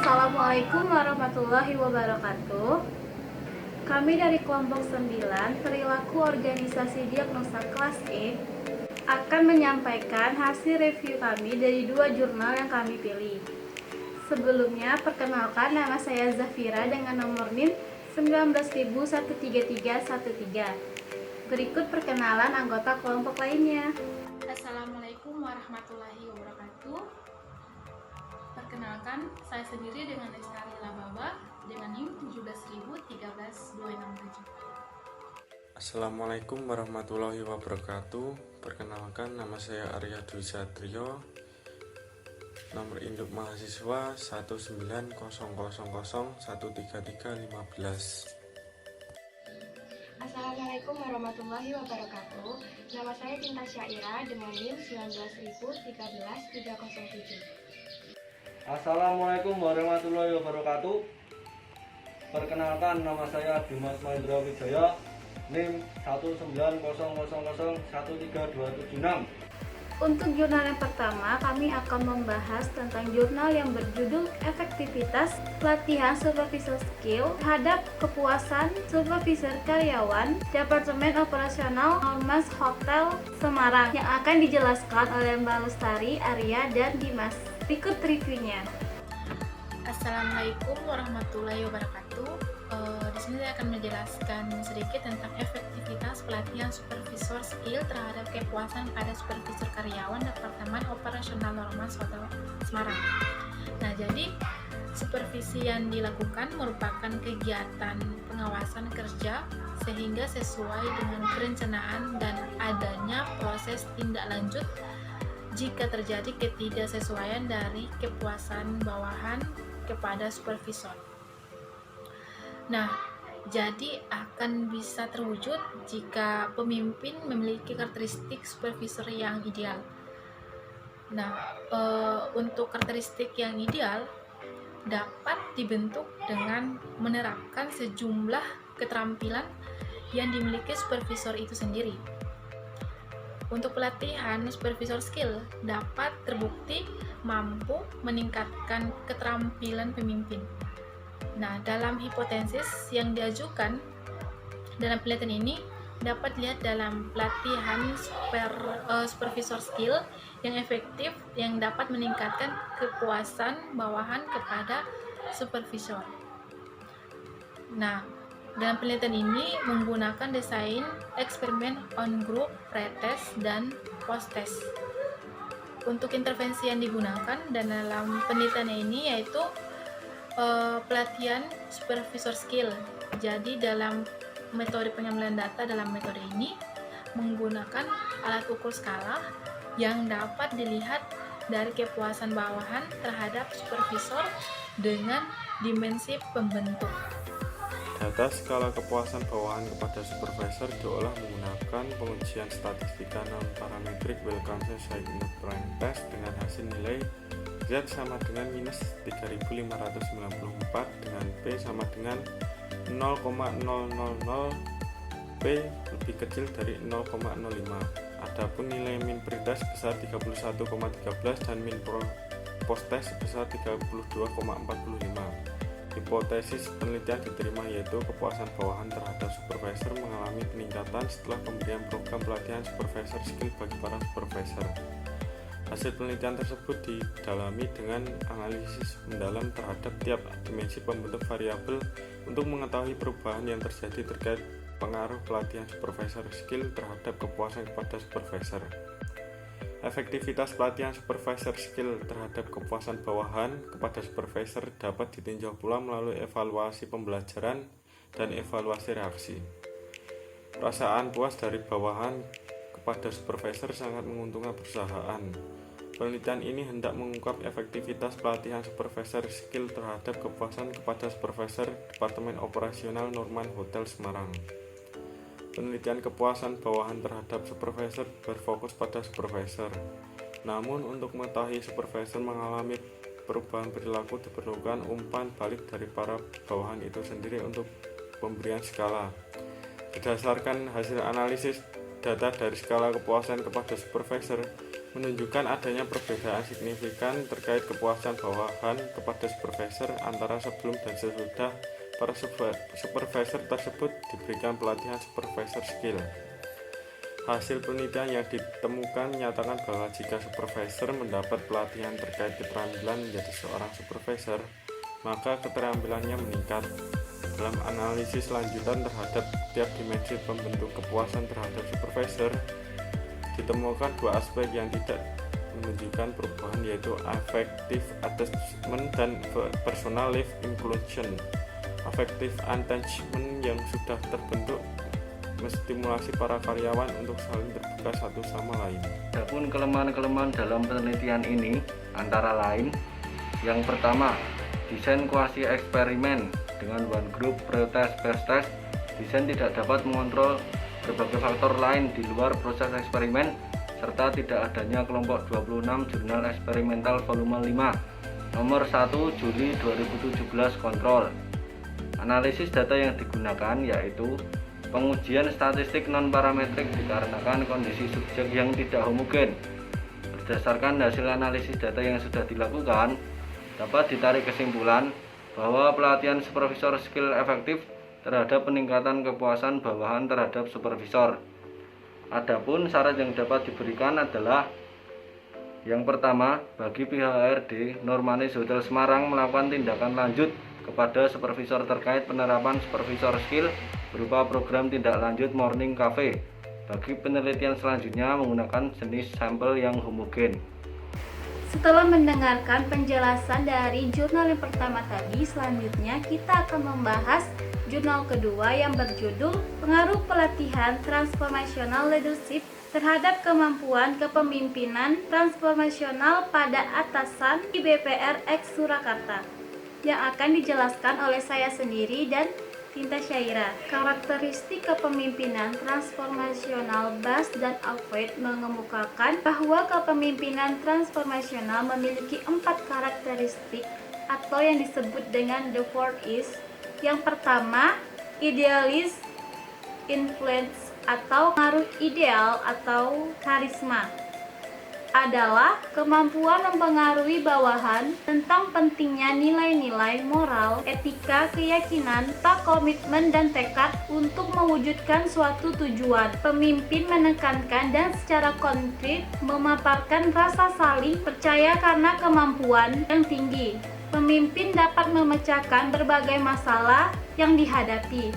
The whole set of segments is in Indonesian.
Assalamualaikum warahmatullahi wabarakatuh. Kami dari kelompok 9 perilaku organisasi diagnosa kelas E akan menyampaikan hasil review kami dari 2 jurnal yang kami pilih. Sebelumnya, perkenalkan, nama saya Zafira dengan nomor NIM 1913313. Berikut perkenalan anggota kelompok lainnya. Assalamualaikum warahmatullahi wabarakatuh. Perkenalkan, saya sendiri dengan Lestari Lababa dengan NIM 17013-267. Assalamualaikum warahmatullahi wabarakatuh. Perkenalkan, nama saya Arya Dwi Satrio. Nomor induk mahasiswa 19000133315. Assalamualaikum warahmatullahi wabarakatuh. Nama saya Cinta Syaira dengan NIM 1913307. Assalamualaikum warahmatullahi wabarakatuh. Perkenalkan, nama saya Dimas Mahendra Wijaya, NIM 19000132776. Untuk jurnal yang pertama, kami akan membahas tentang jurnal yang berjudul Efektivitas Pelatihan Supervisor Skill terhadap Kepuasan Supervisor Karyawan Departemen Operasional Ormas Hotel Semarang yang akan dijelaskan oleh Mbak Lestari, Arya, dan Dimas. Berikut reviewnya. Assalamualaikum warahmatullahi wabarakatuh. Di sini saya akan menjelaskan sedikit tentang efektivitas pelatihan supervisor skill terhadap kepuasan pada supervisor karyawan Departemen Operasional Ormas Hotel Semarang. Nah, jadi supervisi yang dilakukan merupakan kegiatan pengawasan kerja sehingga sesuai dengan perencanaan dan adanya proses tindak lanjut jika terjadi ketidaksesuaian dari kepuasan bawahan kepada supervisor. Nah, jadi akan bisa terwujud jika pemimpin memiliki karakteristik supervisor yang ideal. Nah, untuk karakteristik yang ideal dapat dibentuk dengan menerapkan sejumlah keterampilan yang dimiliki supervisor itu sendiri. Untuk pelatihan supervisor skill dapat terbukti mampu meningkatkan keterampilan pemimpin. Nah, dalam hipotesis yang diajukan dalam penelitian ini dapat dilihat dalam pelatihan supervisor skill yang efektif yang dapat meningkatkan kepuasan bawahan kepada supervisor. Nah, dalam penelitian ini menggunakan desain eksperimen on group, pretest, dan post-test. Untuk intervensi yang digunakan dan dalam penelitian ini yaitu pelatihan supervisor skill. Jadi dalam metode pengambilan data dalam metode ini menggunakan alat ukur skala yang dapat dilihat dari kepuasan bawahan terhadap supervisor dengan dimensi pembentuk. Data skala kepuasan bawahan kepada supervisor diolah menggunakan pengujian statistika non-parametrik Wilkinson Sigmoid Test dengan hasil nilai Z sama dengan minus 3594 dengan P sama dengan 0,000 P lebih kecil dari 0,05. Adapun nilai min pretest sebesar 31,13 dan min post test sebesar 32,45. Hipotesis penelitian diterima yaitu kepuasan bawahan terhadap supervisor mengalami peningkatan setelah pemberian program pelatihan supervisor skill bagi para supervisor. Hasil penelitian tersebut didalami dengan analisis mendalam terhadap tiap dimensi pembentuk variabel untuk mengetahui perubahan yang terjadi terkait pengaruh pelatihan supervisor skill terhadap kepuasan kepada supervisor. Efektivitas pelatihan supervisor skill terhadap kepuasan bawahan kepada supervisor dapat ditinjau pula melalui evaluasi pembelajaran dan evaluasi reaksi. Perasaan puas dari bawahan kepada supervisor sangat menguntungkan perusahaan. Penelitian ini hendak mengungkap efektivitas pelatihan supervisor skill terhadap kepuasan kepada supervisor Departemen Operasional Norman Hotel Semarang. Penelitian kepuasan bawahan terhadap supervisor berfokus pada supervisor. Namun untuk mengetahui supervisor mengalami perubahan perilaku diperlukan umpan balik dari para bawahan itu sendiri untuk pemberian skala. Berdasarkan hasil analisis data dari skala kepuasan kepada supervisor, menunjukkan adanya perbedaan signifikan terkait kepuasan bawahan kepada supervisor antara sebelum dan sesudah para supervisor tersebut diberikan pelatihan supervisor skill. Hasil penelitian yang ditemukan menyatakan bahwa jika supervisor mendapat pelatihan terkait keterampilan menjadi seorang supervisor, maka keterampilannya meningkat. Dalam analisis lanjutan terhadap tiap dimensi pembentuk kepuasan terhadap supervisor, ditemukan dua aspek yang tidak menunjukkan perubahan, yaitu affective attachment dan personal life inclusion. Affective attachment yang sudah terbentuk menstimulasi para karyawan untuk saling terbuka satu sama lain. Adapun kelemahan-kelemahan dalam penelitian ini antara lain, yang pertama, desain kuasi eksperimen dengan one group pre-test best test. Desain tidak dapat mengontrol berbagai faktor lain di luar proses eksperimen, serta tidak adanya kelompok 26 jurnal eksperimental volume 5 nomor 1 Juli 2017 kontrol. Analisis data yang digunakan yaitu pengujian statistik non-parametrik dikarenakan kondisi subjek yang tidak homogen. Berdasarkan hasil analisis data yang sudah dilakukan, dapat ditarik kesimpulan bahwa pelatihan supervisor skill efektif terhadap peningkatan kepuasan bawahan terhadap supervisor. Adapun syarat yang dapat diberikan adalah yang pertama, bagi pihak HRD, Normanis Hotel Semarang melakukan tindakan lanjut kepada supervisor terkait penerapan supervisor skill berupa program tindak lanjut morning cafe. Bagi penelitian selanjutnya menggunakan jenis sampel yang homogen. Setelah mendengarkan penjelasan dari jurnal yang pertama tadi, selanjutnya kita akan membahas jurnal kedua yang berjudul Pengaruh Pelatihan Transformational Leadership terhadap Kemampuan Kepemimpinan Transformasional pada Atasan di BPR X Surakarta, yang akan dijelaskan oleh saya sendiri dan Tinta Syaira. Karakteristik kepemimpinan transformasional Bass dan Alfred mengemukakan bahwa kepemimpinan transformasional memiliki 4 karakteristik atau yang disebut dengan the 4 Is. Yang pertama, idealis, influence atau pengaruh ideal atau karisma adalah kemampuan mempengaruhi bawahan tentang pentingnya nilai-nilai moral, etika, keyakinan, komitmen, dan tekad untuk mewujudkan suatu tujuan. Pemimpin menekankan dan secara konkret memaparkan rasa saling percaya karena kemampuan yang tinggi. Pemimpin dapat memecahkan berbagai masalah yang dihadapi.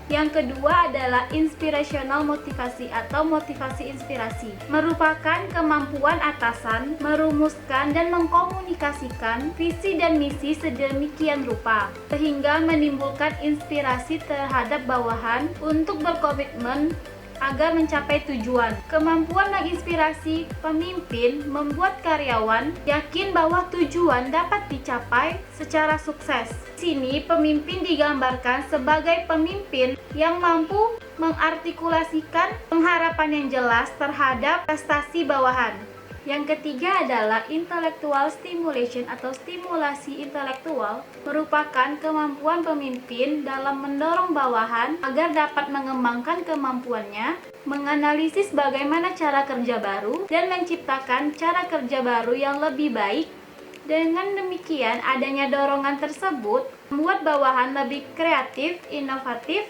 Yang kedua adalah inspirational motivasi atau motivasi inspirasi, merupakan kemampuan atasan merumuskan dan mengkomunikasikan visi dan misi sedemikian rupa sehingga menimbulkan inspirasi terhadap bawahan untuk berkomitmen agar mencapai tujuan. Kemampuan menginspirasi pemimpin membuat karyawan yakin bahwa tujuan dapat dicapai secara sukses. Di sini pemimpin digambarkan sebagai pemimpin yang mampu mengartikulasikan pengharapan yang jelas terhadap prestasi bawahan. Yang ketiga adalah intellectual stimulation atau stimulasi intelektual, merupakan kemampuan pemimpin dalam mendorong bawahan agar dapat mengembangkan kemampuannya, menganalisis bagaimana cara kerja baru, dan menciptakan cara kerja baru yang lebih baik. Dengan demikian, adanya dorongan tersebut membuat bawahan lebih kreatif, inovatif,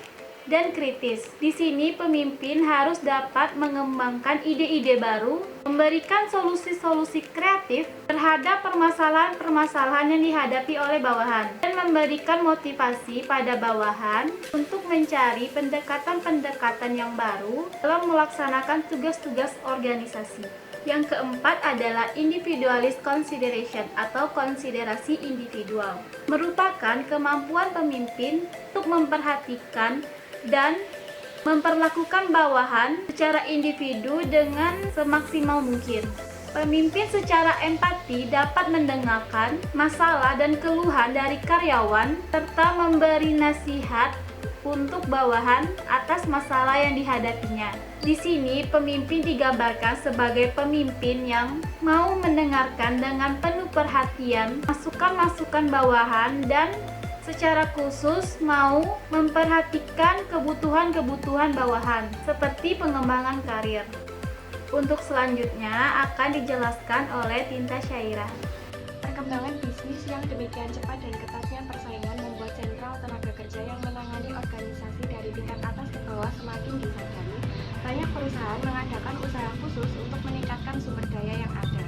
dan kritis. Di sini pemimpin harus dapat mengembangkan ide-ide baru, memberikan solusi-solusi kreatif terhadap permasalahan-permasalahan yang dihadapi oleh bawahan, dan memberikan motivasi pada bawahan untuk mencari pendekatan-pendekatan yang baru dalam melaksanakan tugas-tugas organisasi. Yang keempat adalah individualist consideration atau konsiderasi individual, merupakan kemampuan pemimpin untuk memperhatikan dan memperlakukan bawahan secara individu dengan semaksimal mungkin. Pemimpin secara empati dapat mendengarkan masalah dan keluhan dari karyawan serta memberi nasihat untuk bawahan atas masalah yang dihadapinya. Di sini pemimpin digambarkan sebagai pemimpin yang mau mendengarkan dengan penuh perhatian masukan-masukan bawahan dan secara khusus mau memperhatikan kebutuhan-kebutuhan bawahan seperti pengembangan karir. Untuk selanjutnya akan dijelaskan oleh Tinta Syairah. Perkembangan bisnis yang demikian cepat dan ketatnya persaingan membuat sentral tenaga kerja yang menangani organisasi dari tingkat atas ke bawah semakin disadari. Banyak perusahaan mengadakan usaha khusus untuk meningkatkan sumber daya yang ada.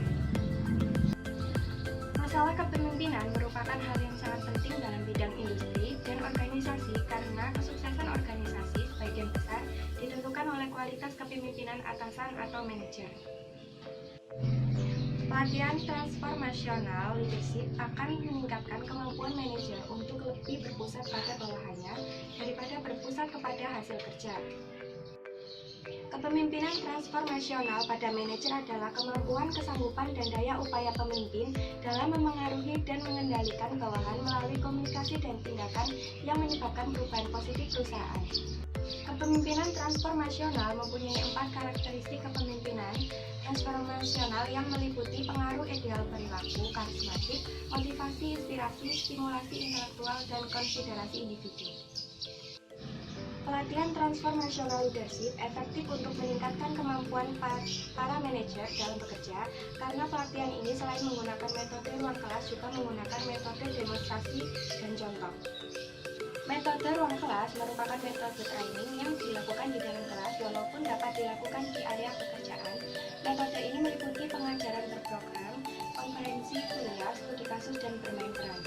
Masalah kepemimpinan merupakan hal yang sangat penting dalam bidang industri dan organisasi karena kesuksesan organisasi sebagian besar ditentukan oleh kualitas kepemimpinan atasan atau manajer. Pelatihan transformasional leadership akan meningkatkan kemampuan manajer untuk lebih berpusat pada bawahannya daripada berpusat kepada hasil kerja. Kepemimpinan transformasional pada manajer adalah kemampuan, kesanggupan, dan daya upaya pemimpin dalam memengaruhi dan mengendalikan bawahan melalui komunikasi dan tindakan yang menyebabkan perubahan positif perusahaan. Kepemimpinan transformasional mempunyai 4 karakteristik kepemimpinan transformasional yang meliputi pengaruh ideal perilaku, karismatik, motivasi, inspirasi, stimulasi intelektual, dan konsiderasi individu. Pelatihan transformasional leadership efektif untuk meningkatkan kemampuan para manajer dalam bekerja karena pelatihan ini selain menggunakan metode ruang kelas juga menggunakan metode demonstrasi dan contoh. Metode ruang kelas merupakan metode training yang dilakukan di dalam kelas walaupun dapat dilakukan di area pekerjaan. Metode ini meliputi pengajaran berprogram, konferensi, kuliah, studi kasus, dan bermain peran.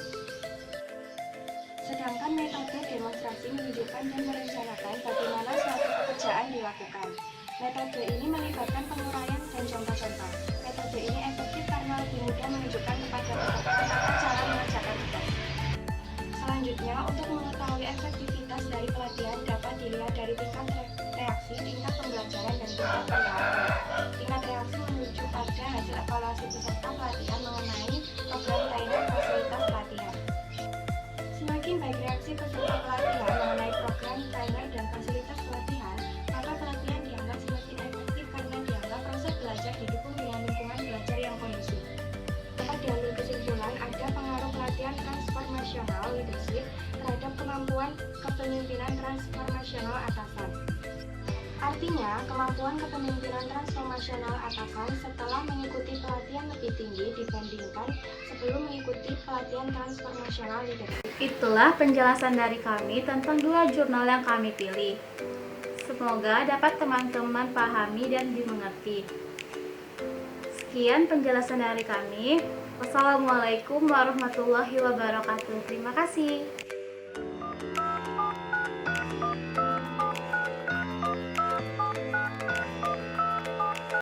Sedangkan metode demonstrasi menunjukkan dan merencanakan bagaimana suatu pekerjaan dilakukan. Metode ini melibatkan penguraian dan contoh-contoh. Metode ini efektif karena lebih mudah menunjukkan kepada peserta tata cara mengerjakan tugas. Selanjutnya, untuk mengetahui efektivitas dari pelatihan dapat dilihat dari tingkat reaksi, tingkat pembelajaran, dan tingkat perilaku. Tingkat reaksi menuju pada hasil evaluasi peserta pelatihan mengenai program training fasilitas pelatihan. Semakin baik reaksi peserta pelatihan mengenai program, trainer, dan fasilitas pelatihan, maka pelatihan dianggap semakin efektif karena dianggap proses belajar didukung dengan lingkungan belajar yang kondusif. Dapat diambil kesimpulan ada pengaruh pelatihan transformasional leadership terhadap kemampuan kepemimpinan transformasional atasan. Artinya, kemampuan kepemimpinan transformasional atasan setelah mengikuti pelatihan lebih tinggi dibandingkan sebelum mengikuti pelatihan transformasional leadership. Itulah penjelasan dari kami tentang 2 jurnal yang kami pilih. Semoga dapat teman-teman pahami dan dimengerti. Sekian penjelasan dari kami. Wassalamualaikum warahmatullahi wabarakatuh. Terima kasih.